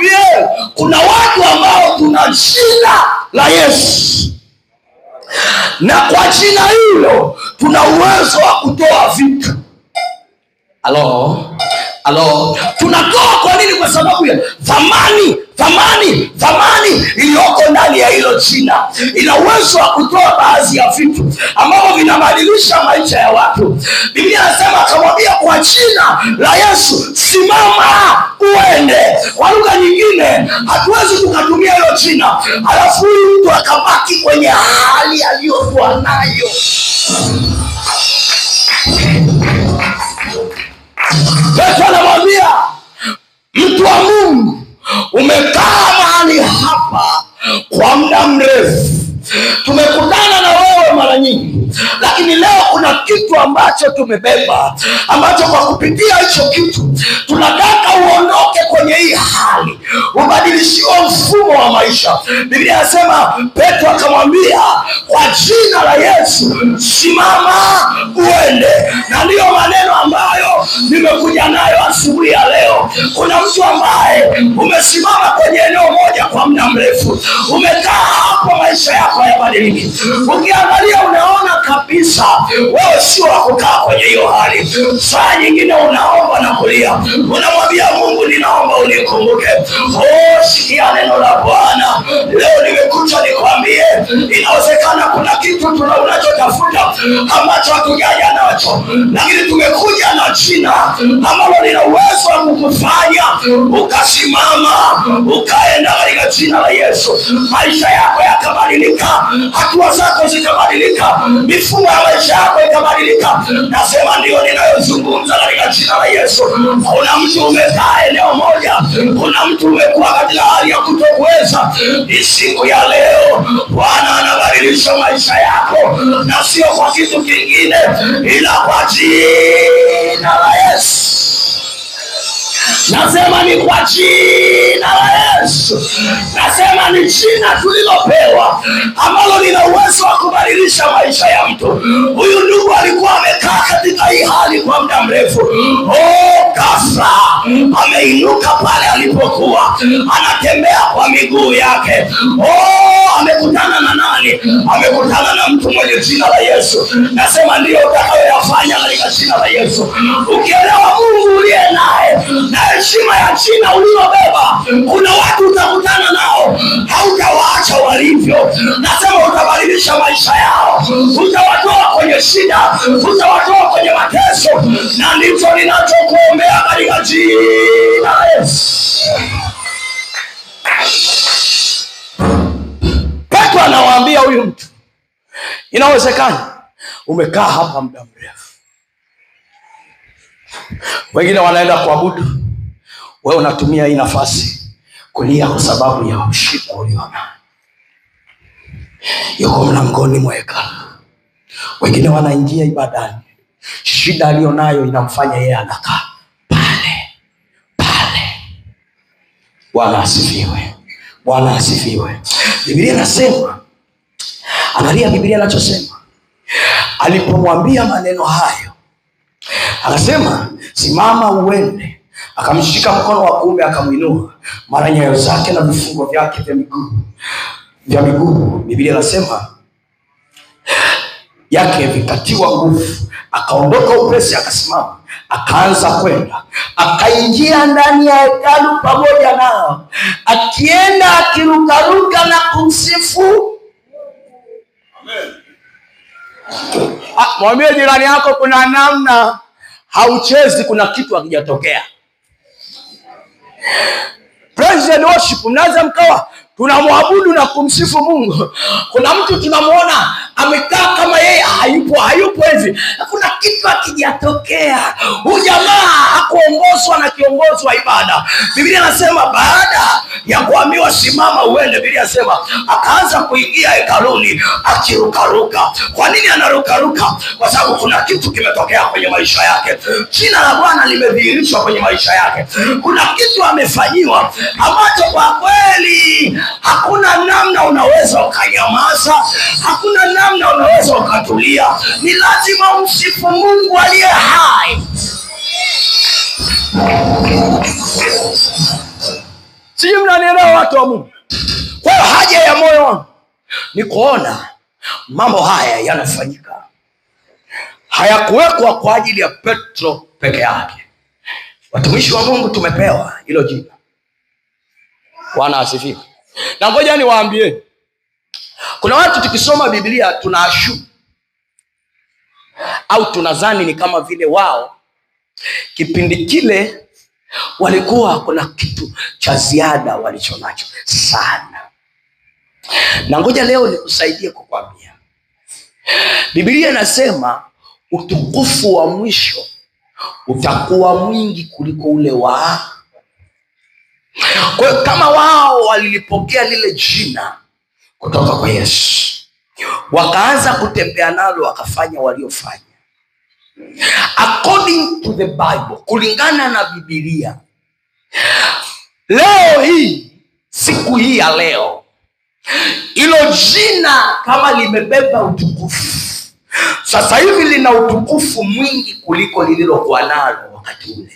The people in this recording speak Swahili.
nikwambie, kuna watu ambao tuna jina la Yesu, na kwa jina hilo tuna uwezo wa kutoa vitu. Alo, tunatoa kwa nini? Kwa sababu ya thamani iliyoko ndani ya hilo jina. Ina uwezo wa kutoa baadhi ya vitu ambavyo vinabadilisha maisha ya watu. Biblia inasema, akamwambia kwa jina la Yesu simama uende. Kwa lugha nyingine, hatuwezi tukatumia hilo jina alafu huyu mtu akabaki kwenye hali aliyokuwa nayo. Petro anamwambia, mtu wa Mungu, umekaa mahali hapa kwa muda mrefu, tumekutana na wewe mara nyingi, lakini leo kuna kitu ambacho tumebeba, ambacho kwa kupitia hicho kitu tunataka uondoke kwenye hii hali, ubadilishiwe mfumo wa maisha. Biblia inasema Petro akamwambia, kwa jina la Yesu simama uende. Na ndiyo maneno ambayo nimekuja nayo asubuhi ya leo. Kuna mtu ambaye umesimama kwenye eneo moja kwa muda mrefu, umekaa hapo, maisha yako hayabadiliki. Ukiangalia unaona kabisa wewe sio wa kukaa kwenye hiyo hali. Saa nyingine unaomba na kulia, unamwambia Mungu, ninaomba unikumbuke. Sikia neno la Bwana leo. Nimekuja nikwambie, inawezekana kuna kitu unachotafuta ambacho hatujaja nacho, lakini tumekuja na jina ambalo lina uwezo wa kukufanya ukasimama ukaenda katika jina la Yesu. Maisha yako yakabadilika, hatua zako zikabadilika, mifumo ya maisha yako ikabadilika. Nasema ndio ninayozungumza katika jina la Yesu. Kuna mtu umekaa eneo moja, kuna mtu umekuwa katika hali ya kutokuweza. Ni siku ya leo Bwana anabadilisha maisha yako, na sio kwa kitu kingine ila kwa jina la Yesu. Nasema ni kwa jina la Yesu. Nasema ni jina tulilopewa ambalo lina uwezo wa kubadilisha maisha ya mtu. Huyu ndugu alikuwa amekaa katika hii hali kwa muda mrefu. Ghafla ameinuka pale alipokuwa anatembea kwa miguu yake. Amekutana na nani? Amekutana na mtu mwenye jina la Yesu. Nasema ndio utakayoyafanya katika jina la Yesu. Ukielewa Mungu uliye naye na heshima ya jina ulilobeba, kuna watu utakutana nao, hautawaacha walivyo. Nasema utabadilisha maisha yao, utawatoa kwenye shida, utawatoa kwenye mateso, na ndicho ninachokuombea katika jina la Yesu. Petro anawaambia huyu mtu, inawezekana umekaa hapa muda mrefu, wengine wanaenda kuabudu, wewe unatumia hii nafasi kulia kwa sababu ya ushida uliona. Yuko mlangoni mwa hekalu, wengine wanaingia ibadani, shida alionayo inamfanya yeye anakaa pale. Bwana asifiwe, Bwana asifiwe. Biblia inasema, angalia Biblia inachosema. Alipomwambia maneno hayo, akasema simama uende. Akamshika mkono wa kuume akamuinua, mara nyayo zake na vifungo vyake vya miguu, Biblia inasema yake vikatiwa nguvu. Akaondoka upesi, akasimama, akaanza kwenda, akaingia ndani ya hekalu pamoja nao, akienda akirukaruka na kumsifu. Amen. Mwambie jirani yako, kuna namna hauchezi, kuna kitu hakijatokea. Praise and worship, mnaweza mkawa tunamwabudu na kumsifu Mungu. Kuna mtu tunamuona amekaa kama yeye hayupo hivi, kuna kitu hakijatokea. Huyu jamaa hakuongozwa na kiongozi wa ibada. Biblia inasema baada ya kuambiwa simama uende, Biblia inasema akaanza kuingia hekaluni akirukaruka. Kwa nini anarukaruka? Kwa sababu kuna kitu kimetokea kwenye maisha yake. Jina la Bwana limedhihirishwa kwenye maisha yake. Kuna kitu amefanyiwa ambacho kwa kweli hakuna namna unaweza ukanyamaza, hakuna namna unaweza ukatulia. Ni lazima umsifu Mungu aliye hai. Sijui mnanielewa watu wa Mungu. Kwa hiyo haja ya moyo wangu ni kuona mambo haya yanafanyika. Hayakuwekwa kwa ajili ya Petro peke yake. Watumishi wa Mungu tumepewa hilo jina. Bwana asifiwe. Na ngoja niwaambie, kuna watu tukisoma Biblia tunaashumu au tunadhani ni kama vile wao kipindi kile walikuwa kuna kitu cha ziada walichonacho sana. Na ngoja leo nikusaidie kukwambia, Biblia inasema utukufu wa mwisho utakuwa mwingi kuliko ule wa. Kwa hiyo kama wao walilipokea lile jina kutoka kwa Yesu, wakaanza kutembea nalo, wakafanya waliofanya according to the Bible, kulingana na Biblia. Leo hii, siku hii ya leo, ilo jina kama limebeba utukufu, sasa hivi lina utukufu mwingi kuliko lililokuwa nalo wakati ule.